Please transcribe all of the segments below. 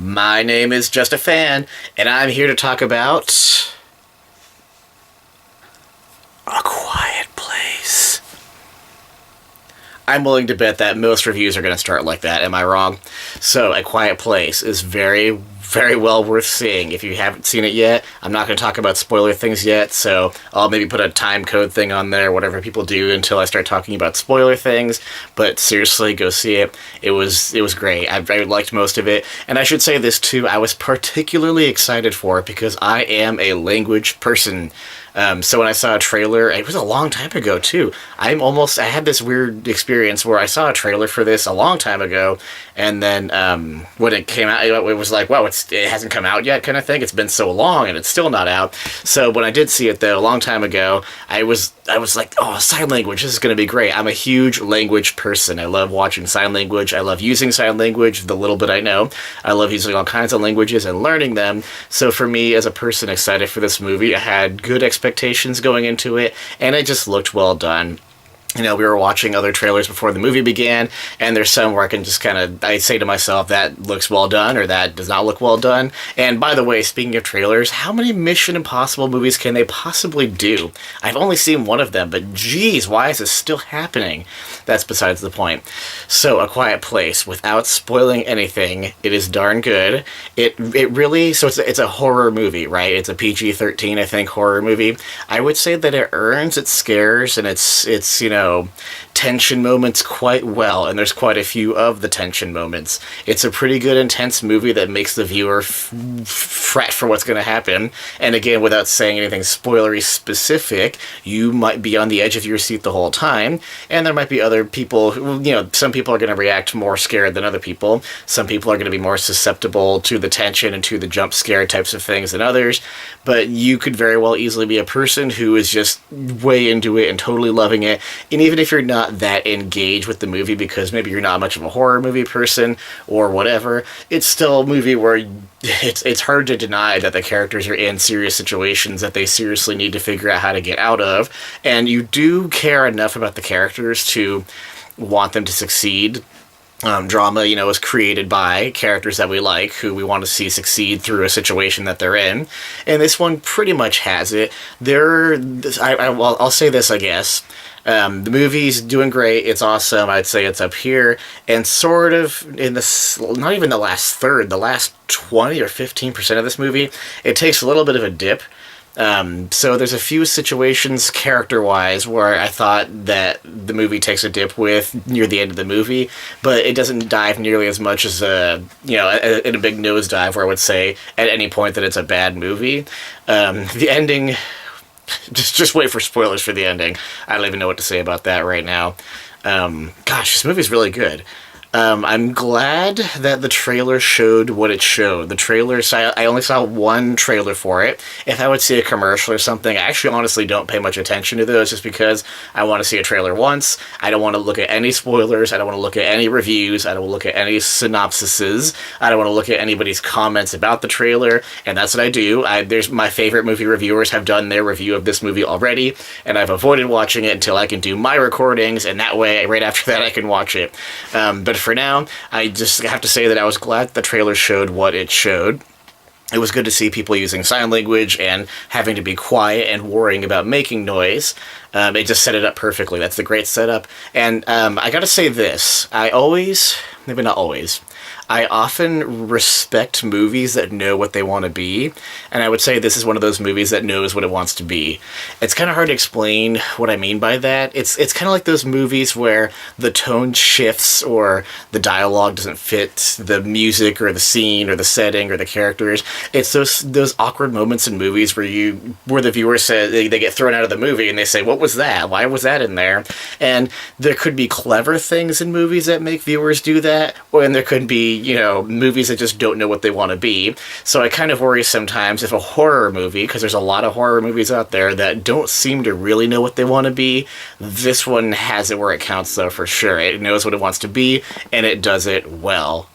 My name is Just a Fan, and I'm here to talk about A Quiet Place. I'm willing to bet that most reviews are going to start like that. Am I wrong? So, A Quiet Place is very, very well worth seeing. If you haven't seen it yet, I'm not going to talk about spoiler things yet, so I'll maybe put a time code thing on there, whatever people do, until I start talking about spoiler things. But seriously, go see it. It was great. I liked most of it. And I should say this too, I was particularly excited for it because I am a language person. So when I saw a trailer, it was a long time ago too. I had this weird experience where I saw a trailer for this a long time ago, and then when it came out, it was like, wow, it hasn't come out yet kind of thing. It's been so long and it's still not out. So when I did see it though, a long time ago, I was like, oh, sign language, this is going to be great. I'm a huge language person. I love watching sign language. I love using sign language, the little bit I know. I love using all kinds of languages and learning them. So for me, as a person excited for this movie, I had good expectations going into it, and it just looked well done. You know, we were watching other trailers before the movie began, and there's some where I can just I say to myself, that looks well done, or that does not look well done. And by the way, speaking of trailers, how many Mission Impossible movies can they possibly do? I've only seen one of them, but geez, why is this still happening? That's besides the point. So, A Quiet Place, without spoiling anything, it is darn good. It really, so it's a horror movie, right? It's a PG-13, I think, horror movie. I would say that it earns its scares and its you know, tension moments quite well, and there's quite a few of the tension moments. It's a pretty good, intense movie that makes the viewer fret for what's going to happen. And again, without saying anything spoilery specific, you might be on the edge of your seat the whole time, and there might be other people who, you know, some people are going to react more scared than other people. Some people are going to be more susceptible to the tension and to the jump scare types of things than others, but you could very well easily be a person who is just way into it and totally loving it. And even if you're not that engaged with the movie because maybe you're not much of a horror movie person or whatever, it's still a movie where it's hard to deny that the characters are in serious situations that they seriously need to figure out how to get out of, and you do care enough about the characters to want them to succeed. Drama, you know, is created by characters that we like, who we want to see succeed through a situation that they're in, and this one pretty much has it. I'll say this, I guess. The movie's doing great. It's awesome. I'd say it's up here, and sort of in not even the last third, the last 20 or 15% of this movie, it takes a little bit of a dip. So there's a few situations character-wise where I thought that the movie takes a dip with near the end of the movie, but it doesn't dive nearly as much as in a big nosedive where I would say at any point that it's a bad movie. The ending, just wait for spoilers for the ending. I don't even know what to say about that right now. Gosh, this movie's really good. I'm glad that the trailer showed what it showed. The trailer, I only saw one trailer for it. If I would see a commercial or something, I actually honestly don't pay much attention to those just because I want to see a trailer once. I don't want to look at any spoilers. I don't want to look at any reviews. I don't want to look at any synopsises. I don't want to look at anybody's comments about the trailer, and that's what I do. There's my favorite movie reviewers have done their review of this movie already, and I've avoided watching it until I can do my recordings, and that way, right after that, I can watch it. But for now, I just have to say that I was glad the trailer showed what it showed. It was good to see people using sign language and having to be quiet and worrying about making noise. It just set it up perfectly. That's the great setup. And I gotta say this. I often respect movies that know what they want to be, and I would say this is one of those movies that knows what it wants to be. It's kind of hard to explain what I mean by that. It's kind of like those movies where the tone shifts or the dialogue doesn't fit the music or the scene or the setting or the characters. It's those awkward moments in movies where the viewer says they get thrown out of the movie and they say, "What was that? Why was that in there?" And there could be clever things in movies that make viewers do that, and there could be, you know, movies that just don't know what they want to be. So I kind of worry sometimes if a horror movie, because there's a lot of horror movies out there that don't seem to really know what they want to be, this one has it where it counts though, for sure. It knows what it wants to be, and it does it well.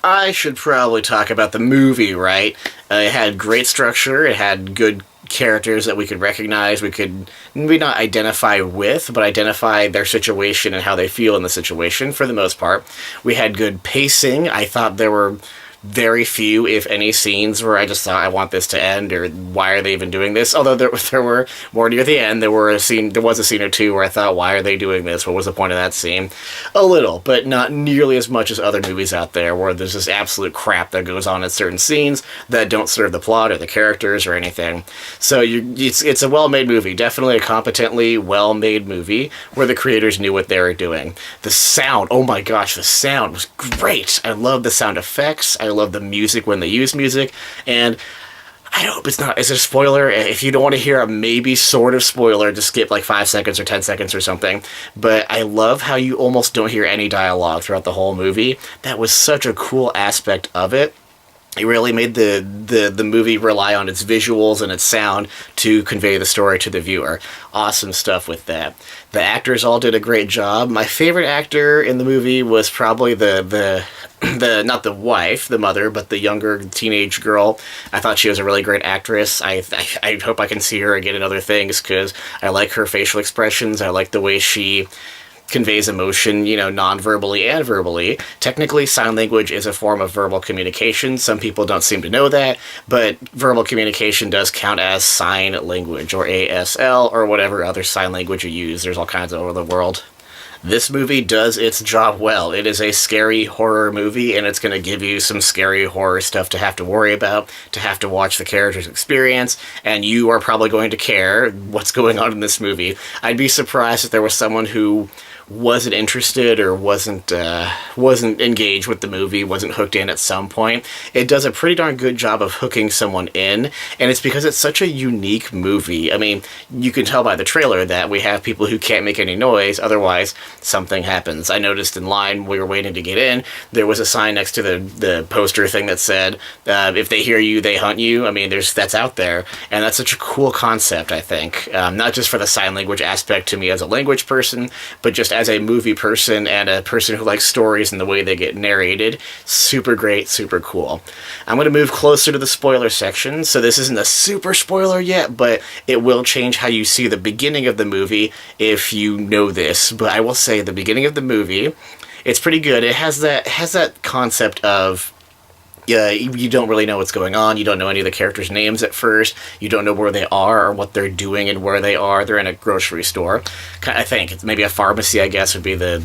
I should probably talk about the movie, right? It had great structure, it had good characters that we could recognize, we could maybe not identify with, but identify their situation and how they feel in the situation for the most part. We had good pacing. I thought there were very few, if any, scenes where I just thought I want this to end or why are they even doing this. Although there were more near the end. There was a scene or two where I thought, why are they doing this? What was the point of that scene? A little, but not nearly as much as other movies out there where there's just absolute crap that goes on in certain scenes that don't serve the plot or the characters or anything. So it's a well-made movie, definitely a competently well-made movie where the creators knew what they were doing. The sound, oh my gosh, the sound was great. I love the sound effects. I love the music when they use music, and I hope it's not. Is it a spoiler? If you don't want to hear a maybe sort of spoiler, just skip like 5 seconds or 10 seconds or something. But I love how you almost don't hear any dialogue throughout the whole movie. That was such a cool aspect of it. It really made the movie rely on its visuals and its sound to convey the story to the viewer. Awesome stuff with that. The actors all did a great job. My favorite actor in the movie was probably the not the wife, the mother, but the younger teenage girl. I thought she was a really great actress. I hope I can see her again in other things because I like her facial expressions. I like the way she conveys emotion, non-verbally and verbally. Technically, sign language is a form of verbal communication. Some people don't seem to know that, but verbal communication does count as sign language, or ASL, or whatever other sign language you use. There's all kinds all over the world. This movie does its job well. It is a scary horror movie, and it's going to give you some scary horror stuff to have to worry about, to have to watch the characters experience, and you are probably going to care what's going on in this movie. I'd be surprised if there was someone who wasn't interested or wasn't engaged with the movie, wasn't hooked in at some point. It does a pretty darn good job of hooking someone in, and it's because it's such a unique movie. I mean, you can tell by the trailer that we have people who can't make any noise, otherwise something happens. I noticed in line, we were waiting to get in, there was a sign next to the poster thing that said, if they hear you, they hunt you. I mean, that's out there, and that's such a cool concept, I think. Not just for the sign language aspect to me as a language person, but just as a movie person and a person who likes stories and the way they get narrated. Super great, super cool. I'm going to move closer to the spoiler section, so this isn't a super spoiler yet, but it will change how you see the beginning of the movie if you know this. But I will say the beginning of the movie, it's pretty good. It has that concept of you don't really know what's going on. You don't know any of the characters' names at first. You don't know where they are or what they're doing and where they are. They're in a grocery store. I think it's maybe a pharmacy, I guess, would be the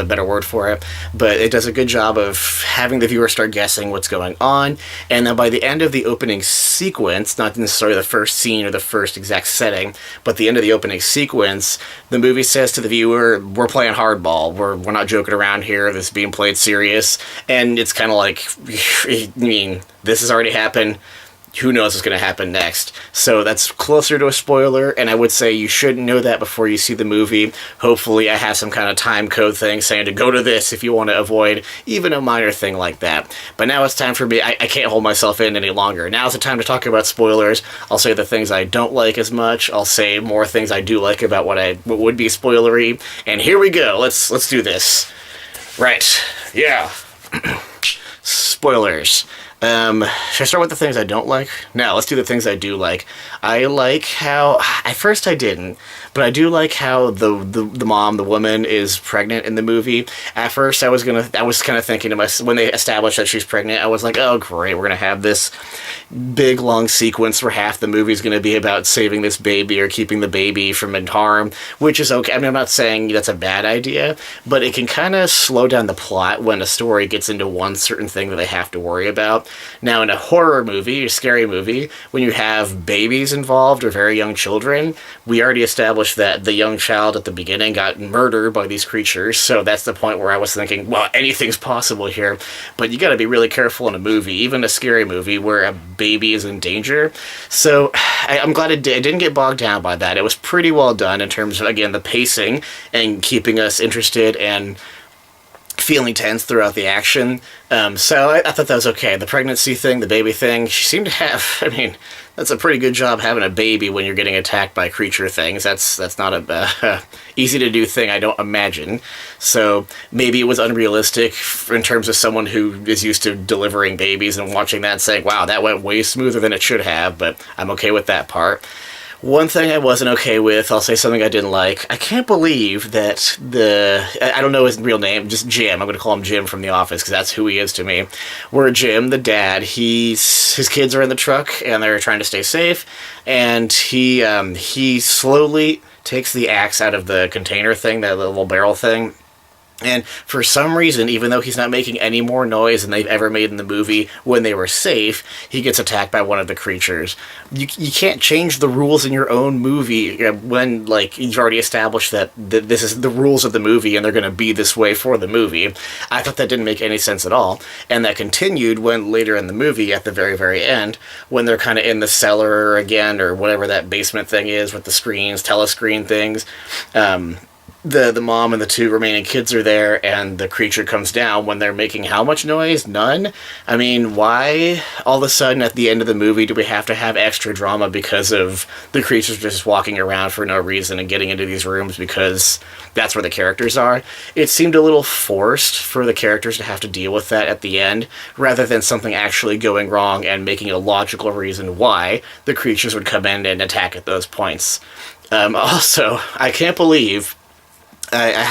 better word for it. But it does a good job of having the viewer start guessing what's going on. And then by the end of the opening sequence, not necessarily the first scene or the first exact setting, but the end of the opening sequence, the movie says to the viewer, we're playing hardball. We're not joking around here. This is being played serious. And it's kind of like, I mean, this has already happened. Who knows what's going to happen next? So that's closer to a spoiler, and I would say you shouldn't know that before you see the movie. Hopefully I have some kind of time code thing saying to go to this if you want to avoid even a minor thing like that. But now it's time for me. I can't hold myself in any longer. Now's the time to talk about spoilers. I'll say the things I don't like as much. I'll say more things I do like about what would be spoilery. And here we go. Let's do this. Right. Yeah. Spoilers. Should I start with the things I don't like? No, let's do the things I do like. I like how, at first I didn't, but I do like how the mom, the woman, is pregnant in the movie. At first I was kind of thinking to myself, when they established that she's pregnant, I was like, oh great, we're gonna have this big long sequence where half the movie's gonna be about saving this baby or keeping the baby from harm, which is okay. I mean, I'm not saying that's a bad idea, but it can kind of slow down the plot when a story gets into one certain thing that they have to worry about. Now, in a horror movie, a scary movie, when you have babies involved or very young children, we already established that the young child at the beginning got murdered by these creatures, so that's the point where I was thinking, well, anything's possible here, but you gotta be really careful in a movie, even a scary movie, where a baby is in danger. So I'm glad it didn't get bogged down by that. It was pretty well done in terms of, again, the pacing and keeping us interested and feeling tense throughout the action. So I thought that was okay. The pregnancy thing, the baby thing, she seemed to have, I mean, that's a pretty good job having a baby when you're getting attacked by creature things. That's not a easy to do thing, I don't imagine. So maybe it was unrealistic in terms of someone who is used to delivering babies and watching that and saying, wow, that went way smoother than it should have, but I'm okay with that part. One thing I wasn't okay with, I'll say something I didn't like. I can't believe that I don't know his real name, just Jim. I'm going to call him Jim from The Office because that's who he is to me. Where Jim, the dad, his kids are in the truck and they're trying to stay safe, and he slowly takes the axe out of the container thing, that little barrel thing. And for some reason, even though he's not making any more noise than they've ever made in the movie when they were safe, he gets attacked by one of the creatures. You can't change the rules in your own movie when, like, you've already established that this is the rules of the movie and they're going to be this way for the movie. I thought that didn't make any sense at all. And that continued when later in the movie, at the very, very end, when they're kind of in the cellar again, or whatever that basement thing is with the screens, telescreen things. The mom and the two remaining kids are there, and the creature comes down when they're making how much noise? None? I mean, why all of a sudden at the end of the movie do we have to have extra drama because of the creatures just walking around for no reason and getting into these rooms because that's where the characters are? It seemed a little forced for the characters to have to deal with that at the end, rather than something actually going wrong and making a logical reason why the creatures would come in and attack at those points. Also, I can't believe I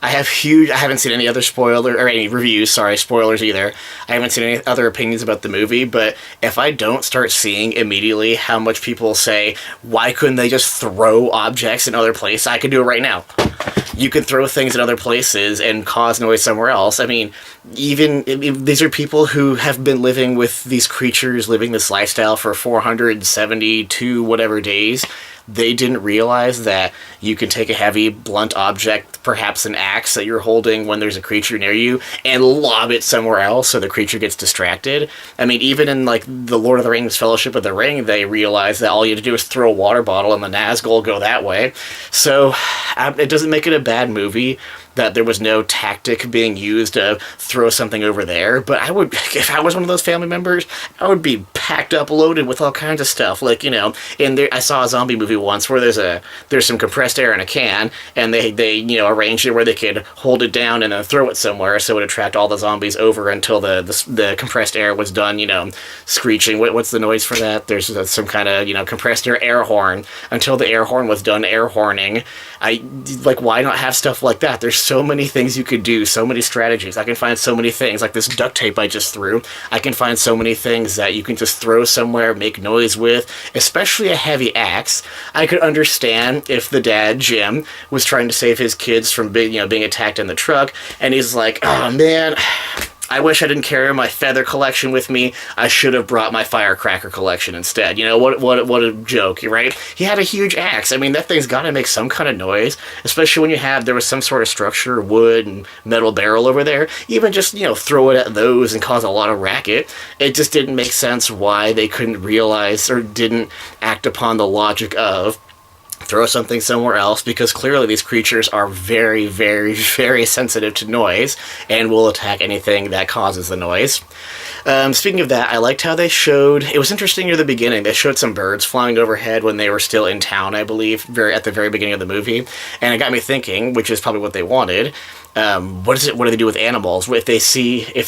haven't seen any other spoiler, or any reviews, spoilers either. I haven't seen any other opinions about the movie, but if I don't start seeing immediately how much people say, why couldn't they just throw objects in other places? I could do it right now. You could throw things in other places and cause noise somewhere else. I mean, even these are people who have been living with these creatures, living this lifestyle for 472 whatever days. They didn't realize that you can take a heavy, blunt object, perhaps an axe that you're holding when there's a creature near you, and lob it somewhere else so the creature gets distracted. I mean, even in, like, the Lord of the Rings Fellowship of the Ring, they realize that all you have to do is throw a water bottle and the Nazgul will go that way. So, it doesn't make it a bad movie that there was no tactic being used to throw something over there, but I would, if I was one of those family members, I would be packed up, loaded with all kinds of stuff. Like, and I saw a zombie movie once where there's some compressed air in a can, and they arranged it where they could hold it down and then throw it somewhere so it would attract all the zombies over until the compressed air was done, screeching. What's the noise for that? There's some kind of, compressed air horn. Until the air horn was done air horning. Why not have stuff like that? There's so many things you could do, so many strategies. I can find so many things, like this duct tape I just threw. I can find so many things that you can just throw somewhere, make noise with, especially a heavy axe. I could understand if the dad, Jim, was trying to save his kids from being attacked in the truck, and he's like, oh man, I wish I didn't carry my feather collection with me. I should have brought my firecracker collection instead. What a joke, right? He had a huge axe. I mean, that thing's got to make some kind of noise, especially when there was some sort of structure, wood and metal barrel over there. Even just, throw it at those and cause a lot of racket. It just didn't make sense why they couldn't realize or didn't act upon the logic of throw something somewhere else, because clearly these creatures are very, very, very sensitive to noise and will attack anything that causes the noise. Speaking of that, I liked how they showed, it was interesting near the beginning, they showed some birds flying overhead when they were still in town, I believe, at the very beginning of the movie, and it got me thinking, which is probably what they wanted, what do they do with animals? If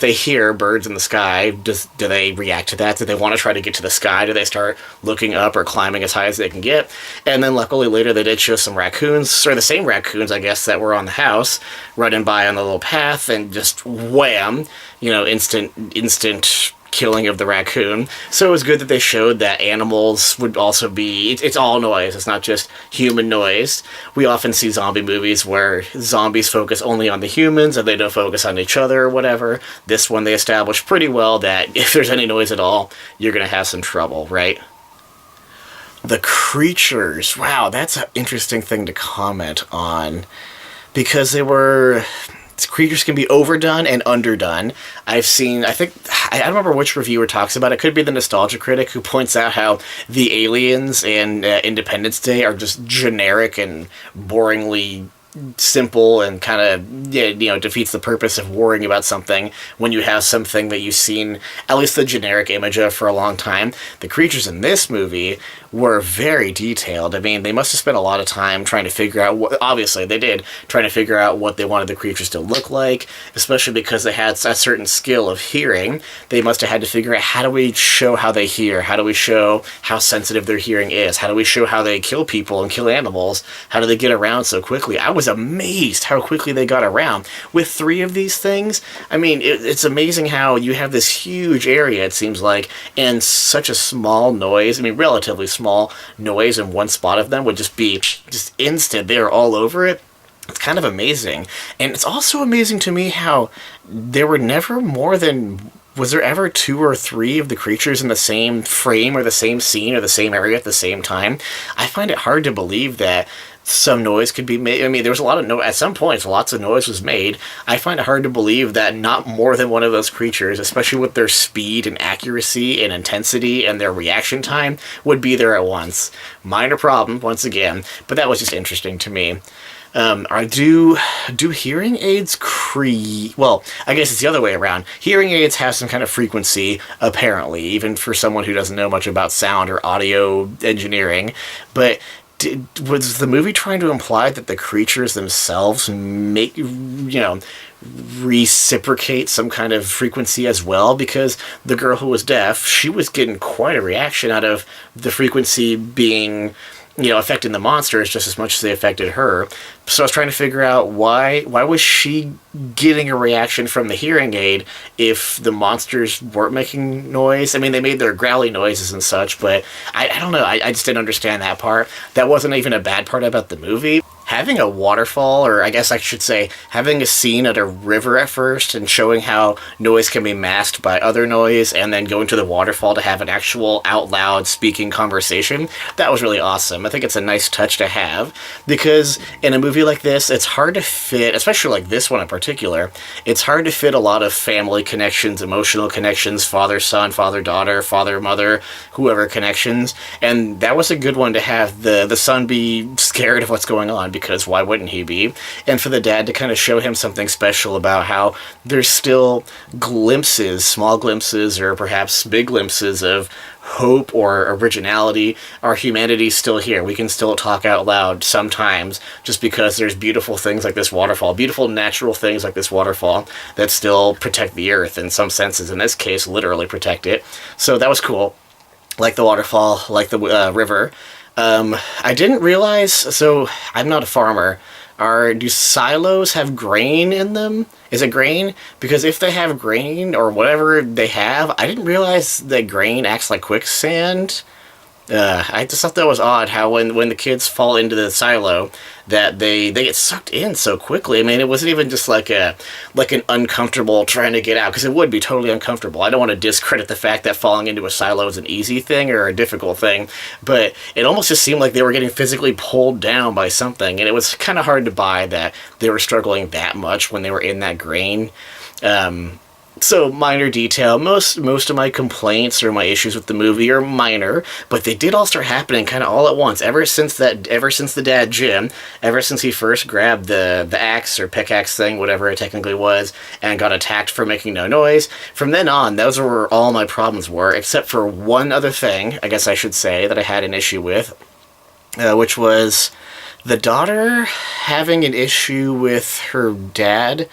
they hear birds in the sky, do they react to that? Do they want to try to get to the sky? Do they start looking up or climbing as high as they can get? And then luckily later they did show some raccoons, or the same raccoons, I guess, that were on the house, running by on the little path, and just wham, instant killing of the raccoon. So it was good that they showed that animals would also be, it's all noise, it's not just human noise. We often see zombie movies where zombies focus only on the humans and they don't focus on each other or whatever. This one they established pretty well that if there's any noise at all, you're gonna have some trouble, right? The creatures, wow, that's an interesting thing to comment on, because creatures can be overdone and underdone. I don't remember which reviewer talks about it. It could be the Nostalgia Critic, who points out how the aliens in Independence Day are just generic and boringly simple and kind of, yeah, defeats the purpose of worrying about something when you have something that you've seen at least the generic image of for a long time. The creatures in this movie were very detailed. I mean, they must have spent a lot of time trying to figure out what, obviously they did, trying to figure out what they wanted the creatures to look like, especially because they had a certain skill of hearing. They must have had to figure out, how do we show how they hear? How do we show how sensitive their hearing is? How do we show how they kill people and kill animals? How do they get around so quickly? I was amazed how quickly they got around. With 3 of these things, I mean, it's amazing how you have this huge area, it seems like, and such a small noise. I mean, relatively small noise in one spot of them would just be just instant. They're all over it. It's kind of amazing. And it's also amazing to me how there were never more than... Was there ever 2 or 3 of the creatures in the same frame or the same scene or the same area at the same time? I find it hard to believe that some noise could be made. I mean, there was a lot of at some points, lots of noise was made. I find it hard to believe that not more than one of those creatures, especially with their speed and accuracy and intensity and their reaction time, would be there at once. Minor problem, once again, but that was just interesting to me. Do hearing aids well, I guess it's the other way around. Hearing aids have some kind of frequency, apparently, even for someone who doesn't know much about sound or audio engineering, but was the movie trying to imply that the creatures themselves reciprocate some kind of frequency as well? Because the girl who was deaf, she was getting quite a reaction out of the frequency being, affecting the monsters just as much as they affected her. So I was trying to figure out why was she getting a reaction from the hearing aid if the monsters weren't making noise? I mean, they made their growly noises and such, but I don't know. I just didn't understand that part. That wasn't even a bad part about the movie. Having a waterfall, or I guess I should say, having a scene at a river at first and showing how noise can be masked by other noise, and then going to the waterfall to have an actual out loud speaking conversation, that was really awesome. I think it's a nice touch to have, because in a movie like this, it's hard to fit, especially like this one in particular, it's hard to fit a lot of family connections, emotional connections, father-son, father-daughter, father-mother, whoever connections, and that was a good one to have the son be scared of what's going on, because why wouldn't he be? And for the dad to kind of show him something special about how there's still glimpses, small glimpses, or perhaps big glimpses of hope or originality. Our humanity's still here. We can still talk out loud sometimes, just because there's beautiful things like this waterfall, beautiful natural things like this waterfall that still protect the earth in some senses. In this case, literally protect it. So that was cool. Like the waterfall, like the river. I didn't realize, so I'm not a farmer. Do silos have grain in them? Is it grain? Because if they have grain or whatever they have, I didn't realize that grain acts like quicksand. I just thought that was odd how when the kids fall into the silo that they get sucked in so quickly. I mean, it wasn't even just like an uncomfortable trying to get out, because it would be totally uncomfortable. I don't want to discredit the fact that falling into a silo is an easy thing or a difficult thing, but it almost just seemed like they were getting physically pulled down by something, and it was kind of hard to buy that they were struggling that much when they were in that grain. So, minor detail. Most of my complaints or my issues with the movie are minor, but they did all start happening kind of all at once. Ever since the dad, Jim, ever since he first grabbed the axe or pickaxe thing, whatever it technically was, and got attacked for making no noise, from then on, those were where all my problems were, except for one other thing, I guess I should say, that I had an issue with, which was the daughter having an issue with her dad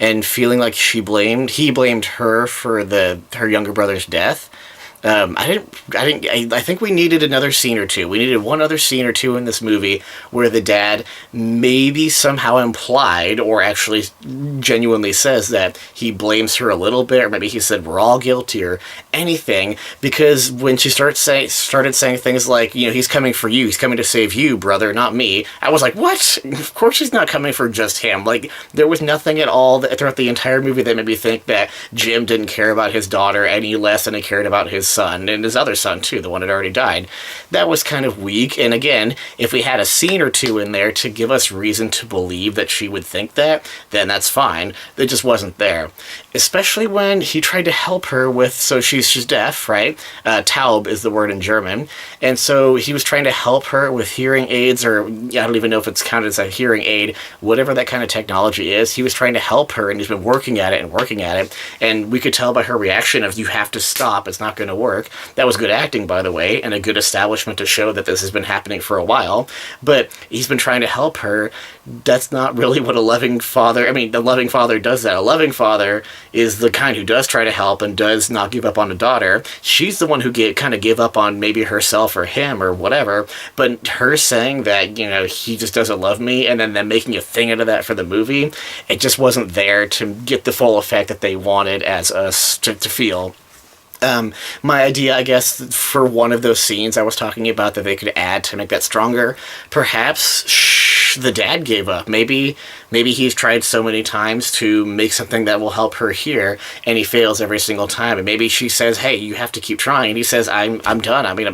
and feeling like he blamed her for her younger brother's death. I think we needed another scene or two. We needed one other scene or two in this movie where the dad maybe somehow implied or actually genuinely says that he blames her a little bit, or maybe he said we're all guilty or anything, because when she started saying things like, he's coming for you, he's coming to save you, brother, not me, I was like, what? Of course he's not coming for just him. Like, there was nothing at all throughout the entire movie that made me think that Jim didn't care about his daughter any less than he cared about his son and his other son too, the one that already died. That was kind of weak. And again, if we had a scene or two in there to give us reason to believe that she would think that, then that's fine. It just wasn't there. Especially when he tried to help her with, so she's deaf, right? Taub is the word in German. And so he was trying to help her with hearing aids, or I don't even know if it's counted as a hearing aid, whatever that kind of technology is. He was trying to help her, and he's been working at it and working at it. And we could tell by her reaction of, you have to stop, it's not going to work. That was good acting, by the way, and a good establishment to show that this has been happening for a while. But he's been trying to help her. That's not really what a loving father, I mean, the loving father does that. A loving father is the kind who does try to help and does not give up on a daughter. She's the one who kind of give up on maybe herself or him or whatever, but her saying that, he just doesn't love me, and then them making a thing out of that for the movie, it just wasn't there to get the full effect that they wanted as us to feel. My idea, I guess, for one of those scenes I was talking about that they could add to make that stronger, perhaps the dad gave up. Maybe he's tried so many times to make something that will help her hear, and he fails every single time. And maybe she says, "Hey, you have to keep trying." And he says, "I'm done. I mean,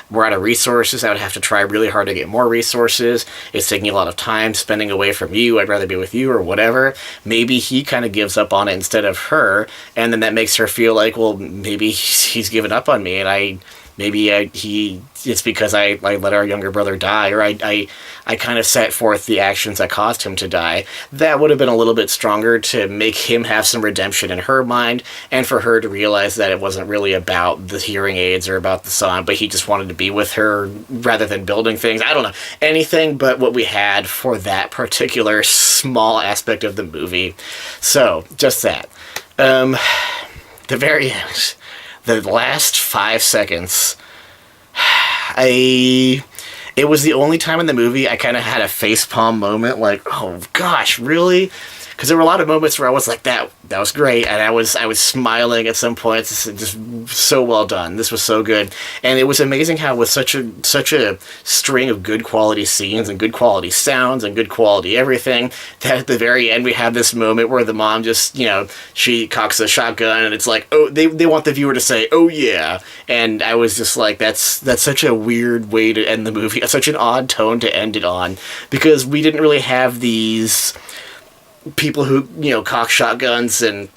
we're out of resources. I would have to try really hard to get more resources. It's taking a lot of time spending away from you. I'd rather be with you," or whatever. Maybe he kind of gives up on it instead of her, and then that makes her feel like, well, maybe he's given up on me, and it's because I let our younger brother die, or I kind of set forth the actions that caused him to die. That would have been a little bit stronger to make him have some redemption in her mind, and for her to realize that it wasn't really about the hearing aids or about the son, but he just wanted to be with her rather than building things. I don't know. Anything but what we had for that particular small aspect of the movie. So, just that. The very end. The last 5 seconds, it was the only time in the movie I kind of had a facepalm moment, like, oh gosh, really? Because there were a lot of moments where I was like, that was great, and I was smiling at some points. Just so well done. This was so good, and it was amazing how with such a string of good quality scenes and good quality sounds and good quality everything, that at the very end we have this moment where the mom just, she cocks a shotgun, and it's like, oh, they want the viewer to say, oh yeah, and I was just like, that's such a weird way to end the movie, such an odd tone to end it on, because we didn't really have these people who, cock shotguns and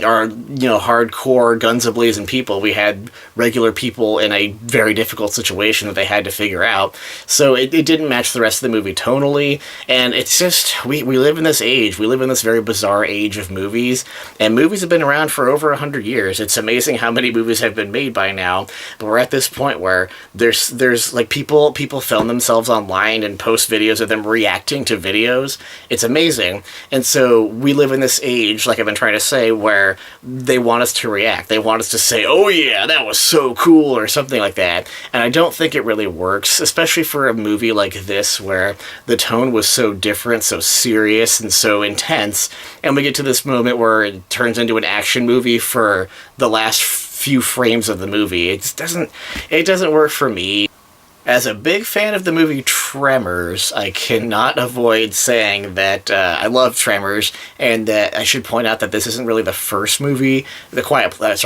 are, hardcore guns a-blazing people. We had regular people in a very difficult situation that they had to figure out. So it didn't match the rest of the movie tonally, and it's just, we live in this age. We live in this very bizarre age of movies, and movies have been around for over 100 years. It's amazing how many movies have been made by now, but we're at this point where there's like people film themselves online and post videos of them reacting to videos. It's amazing. And so we live in this age, like I've been trying to say, where they want us to react. They want us to say, oh yeah, that was so cool, or something like that. And I don't think it really works, especially for a movie like this, where the tone was so different, so serious, and so intense. And we get to this moment where it turns into an action movie for the last few frames of the movie. It doesn't work for me. As a big fan of the movie Tremors, I cannot avoid saying that I love Tremors, and that I should point out that this isn't really the first movie, A Quiet Place.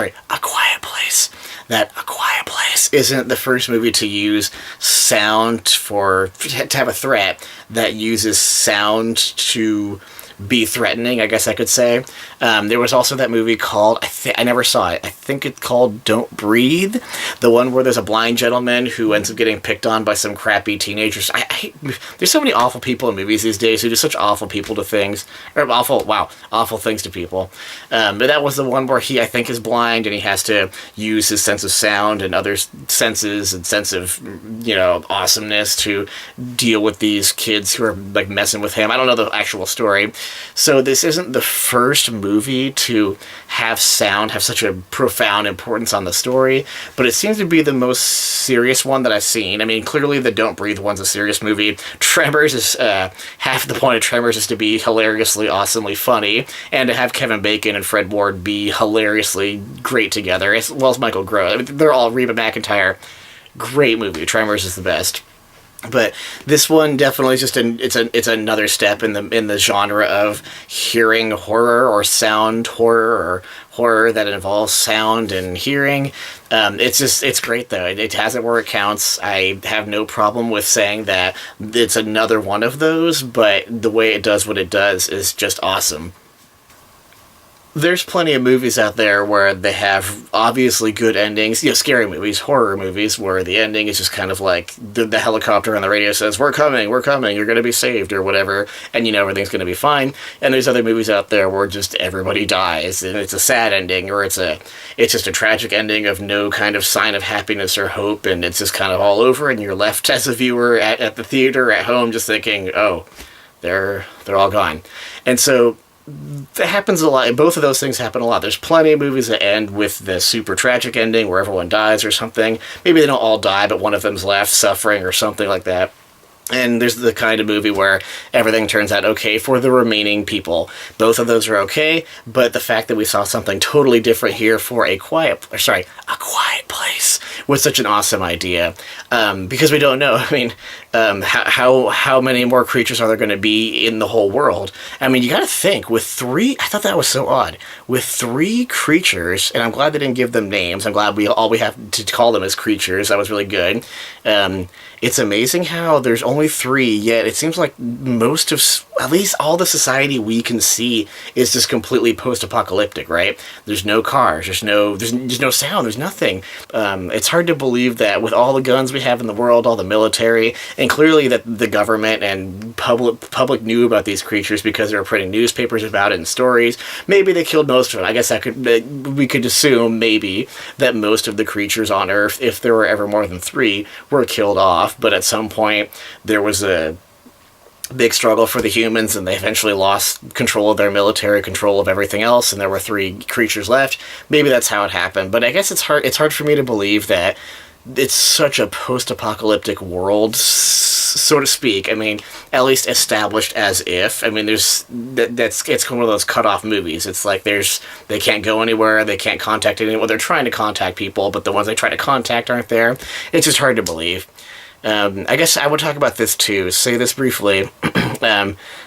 That A Quiet Place isn't the first movie to use sound to have a threat that uses sound to be threatening, I guess I could say. There was also that movie called, I never saw it, I think it's called Don't Breathe, the one where there's a blind gentleman who ends up getting picked on by some crappy teenagers. There's so many awful people in movies these days who do such awful people to things, or awful things to people. But that was the one where he, I think, is blind, and he has to use his sense of sound and other senses and sense of, awesomeness to deal with these kids who are, like, messing with him. I don't know the actual story. So this isn't the first movie to have sound have such a profound importance on the story, but it seems to be the most serious one that I've seen. I mean, clearly the Don't Breathe one's a serious movie. Tremors is, half the point of Tremors is to be hilariously, awesomely funny, and to have Kevin Bacon and Fred Ward be hilariously great together, as well as Michael Gross. I mean, they're all Reba McEntire. Great movie. Tremors is the best. But this one definitely is just it's another step in the genre of hearing horror or sound horror or horror that involves sound and hearing. It's great though. It has it where it counts. I have no problem with saying that it's another one of those, but the way it does what it does is just awesome. There's plenty of movies out there where they have obviously good endings, scary movies, horror movies, where the ending is just kind of like the helicopter on the radio says, we're coming, you're going to be saved, or whatever, and everything's going to be fine. And there's other movies out there where just everybody dies, and it's a sad ending, or it's just a tragic ending of no kind of sign of happiness or hope, and it's just kind of all over, and you're left as a viewer at the theater, at home, just thinking, oh, they're all gone. And so that happens a lot. Both of those things happen a lot. There's plenty of movies that end with the super tragic ending where everyone dies or something. Maybe they don't all die, but one of them's left suffering or something like that. And there's the kind of movie where everything turns out okay for the remaining people. Both of those are okay, but the fact that we saw something totally different here for A Quiet Place was such an awesome idea. Because we don't know. I mean, how many more creatures are there going to be in the whole world? I mean, you got to think, with 3, I thought that was so odd. With 3 creatures, and I'm glad they didn't give them names. I'm glad all we have to call them is creatures. That was really good. It's amazing how there's only 3, yet it seems like most of, at least all the society we can see is just completely post-apocalyptic, right? There's no cars, there's no sound, there's nothing. It's hard to believe that with all the guns we have in the world, all the military, and clearly that the government and public knew about these creatures because they were printing newspapers about it and stories. Maybe they killed most of them. I guess we could assume maybe that most of the creatures on Earth, if there were ever more than 3, were killed off. But at some point, there was a big struggle for the humans, and they eventually lost control of their military, control of everything else, and there were 3 creatures left. Maybe that's how it happened. But I guess it's hard for me to believe that it's such a post-apocalyptic world, so to speak. I mean, at least established as if. I mean, it's one of those cut-off movies. It's like they can't go anywhere, they can't contact anyone. Well, they're trying to contact people, but the ones they try to contact aren't there. It's just hard to believe. I guess I would talk about this too. Say this briefly.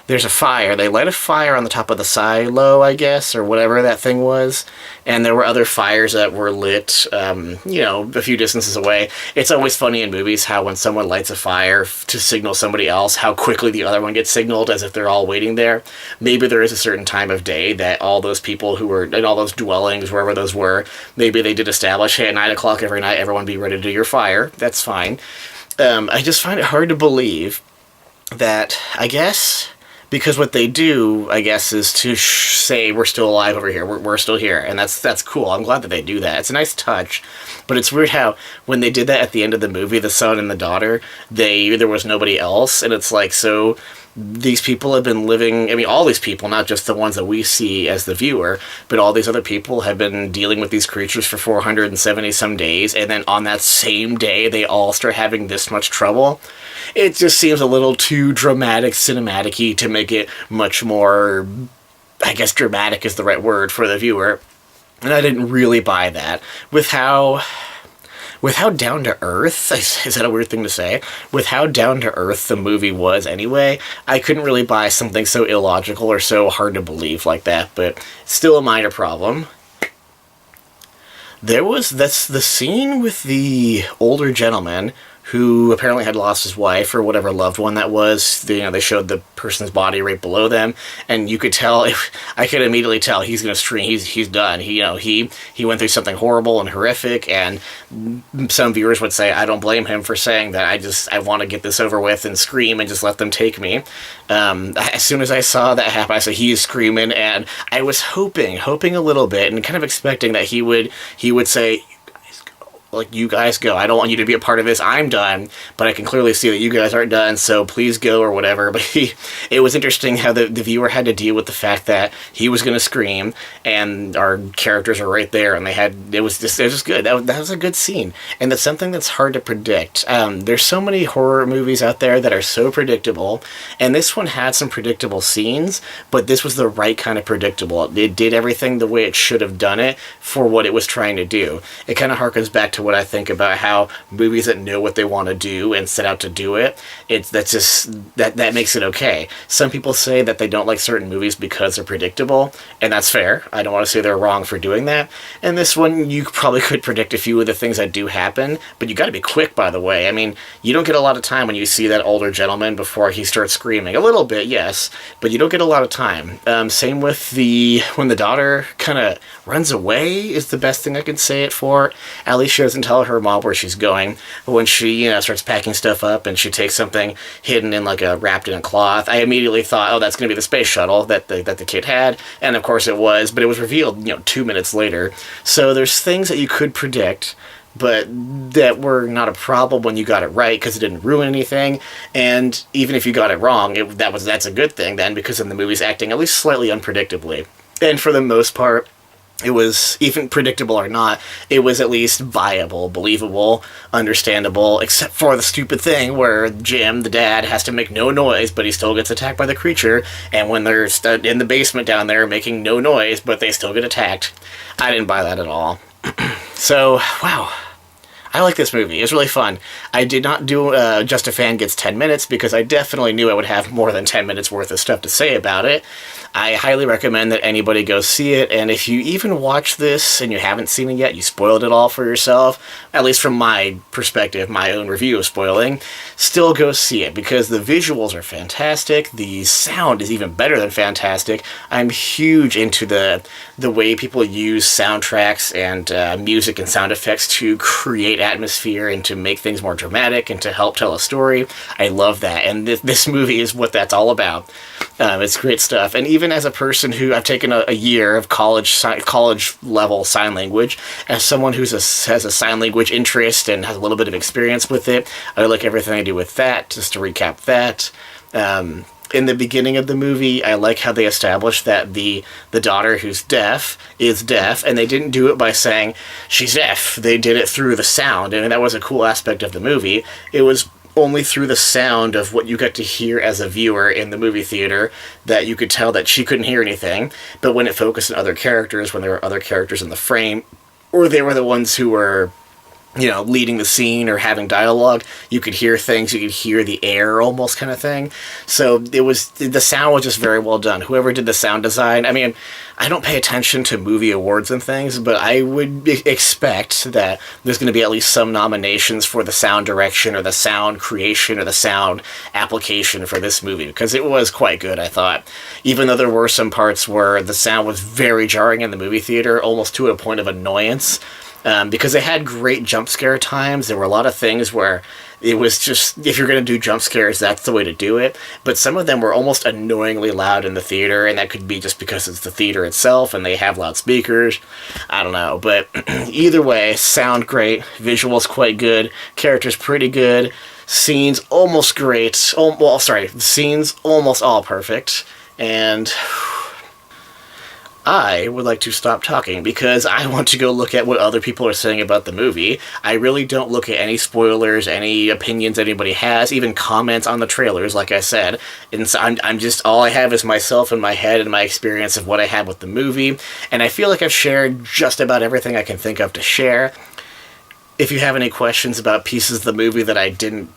There's a fire. They light a fire on the top of the silo, I guess, or whatever that thing was. And there were other fires that were lit, a few distances away. It's always funny in movies how when someone lights a fire to signal somebody else, how quickly the other one gets signaled as if they're all waiting there. Maybe there is a certain time of day that all those people who were in all those dwellings, wherever those were, maybe they did establish, hey, at 9 o'clock every night, everyone be ready to do your fire. That's fine. I just find it hard to believe that, I guess, because what they do, I guess, is to say we're still alive over here, we're still here, and that's cool. I'm glad that they do that. It's a nice touch, but it's weird how when they did that at the end of the movie, the son and the daughter, there was nobody else, and it's like, so these people have been living, I mean, all these people, not just the ones that we see as the viewer, but all these other people have been dealing with these creatures for 470 some days, and then on that same day, they all start having this much trouble. It just seems a little too dramatic, cinematic-y to make it much more, I guess dramatic is the right word for the viewer, and I didn't really buy that. With how down to earth, is that a weird thing to say? With how down to earth the movie was anyway, I couldn't really buy something so illogical or so hard to believe like that, but still a minor problem. That's the scene with the older gentleman who apparently had lost his wife or whatever loved one that was. They showed the person's body right below them, and you could tell, I could immediately tell he's going to scream. He's done. He went through something horrible and horrific, and some viewers would say, I don't blame him for saying that. I want to get this over with and scream and just let them take me. As soon as I saw that happen, I said, he's screaming, and I was hoping a little bit and kind of expecting that he would say, like, you guys go. I don't want you to be a part of this. I'm done, but I can clearly see that you guys aren't done, so please go, or whatever. But it was interesting how the viewer had to deal with the fact that he was going to scream, and our characters are right there, and it was just good. That was a good scene, and it's something that's hard to predict. There's so many horror movies out there that are so predictable, and this one had some predictable scenes, but this was the right kind of predictable. It did everything the way it should have done it for what it was trying to do. It kind of harkens back to what I think about how movies that know what they want to do and set out to do it, that makes it okay. Some people say that they don't like certain movies because they're predictable, and that's fair. I don't want to say they're wrong for doing that. And this one, you probably could predict a few of the things that do happen, but you got to be quick, by the way. I mean, you don't get a lot of time when you see that older gentleman before he starts screaming. A little bit, yes, but you don't get a lot of time. Same with when the daughter kind of runs away is the best thing I can say it for. At least she doesn't tell her mom where she's going. But when she, starts packing stuff up and she takes something hidden in wrapped in a cloth, I immediately thought, oh, that's going to be the space shuttle that the kid had. And of course it was, but it was revealed, 2 minutes later. So there's things that you could predict, but that were not a problem when you got it right because it didn't ruin anything. And even if you got it wrong, that's a good thing then, because then the movie's acting at least slightly unpredictably. And for the most part, it was, even predictable or not, it was at least viable, believable, understandable, except for the stupid thing where Jim, the dad, has to make no noise, but he still gets attacked by the creature, and when they're in the basement down there making no noise, but they still get attacked. I didn't buy that at all. So, wow. I like this movie. It was really fun. I did not do Just a Fan Gets 10 Minutes because I definitely knew I would have more than 10 minutes worth of stuff to say about it. I highly recommend that anybody go see it, and if you even watch this and you haven't seen it yet, you spoiled it all for yourself, at least from my perspective, my own review of spoiling, still go see it because the visuals are fantastic, the sound is even better than fantastic. I'm huge into the way people use soundtracks and music and sound effects to create atmosphere and to make things more dramatic and to help tell a story. I love that, and this movie is what that's all about. It's great stuff, and even as a person who I've taken a year of college level sign language, as someone who has a sign language interest and has a little bit of experience with it, I like everything I do with that. Just to recap that. In the beginning of the movie, I like how they established that the daughter who's deaf is deaf, and they didn't do it by saying she's deaf. They did it through the sound, and that was a cool aspect of the movie. It was only through the sound of what you got to hear as a viewer in the movie theater that you could tell that she couldn't hear anything. But when it focused on other characters, when there were other characters in the frame, or they were the ones who were leading the scene or having dialogue, you could hear things, you could hear the air almost kind of thing. So the sound was just very well done. Whoever did the sound design, I mean, I don't pay attention to movie awards and things, but I would expect that there's going to be at least some nominations for the sound direction or the sound creation or the sound application for this movie, because it was quite good, I thought. Even though there were some parts where the sound was very jarring in the movie theater, almost to a point of annoyance, because they had great jump scare times. There were a lot of things where it was just, if you're going to do jump scares, that's the way to do it. But some of them were almost annoyingly loud in the theater, and that could be just because it's the theater itself and they have loudspeakers. I don't know. But either way, sound great, visuals quite good, characters pretty good, scenes almost great. Scenes almost all perfect. And I would like to stop talking because I want to go look at what other people are saying about the movie. I really don't look at any spoilers, any opinions anybody has, even comments on the trailers, like I said. And so I'm just, all I have is myself in my head and my experience of what I had with the movie. And I feel like I've shared just about everything I can think of to share. If you have any questions about pieces of the movie that I didn't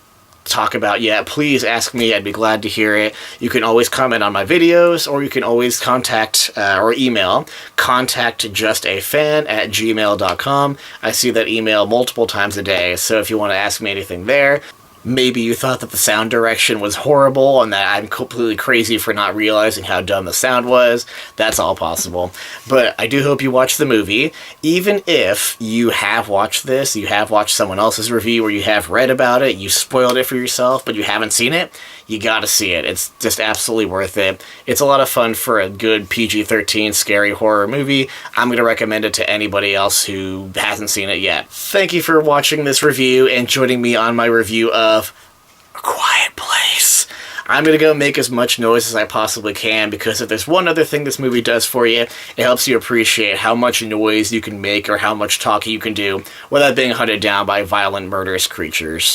talk about yet, please ask me. I'd be glad to hear it. You can always comment on my videos, or you can always contact or email contactjustafan@gmail.com. I see that email multiple times a day, so if you want to ask me anything there. Maybe you thought that the sound direction was horrible and that I'm completely crazy for not realizing how dumb the sound was. That's all possible. But I do hope you watch the movie. Even if you have watched this, you have watched someone else's review, or you have read about it, you spoiled it for yourself, but you haven't seen it, you gotta see it. It's just absolutely worth it. It's a lot of fun for a good PG-13 scary horror movie. I'm gonna recommend it to anybody else who hasn't seen it yet. Thank you for watching this review and joining me on my review of A Quiet Place. I'm going to go make as much noise as I possibly can, because if there's one other thing this movie does for you, it helps you appreciate how much noise you can make or how much talking you can do without being hunted down by violent, murderous creatures.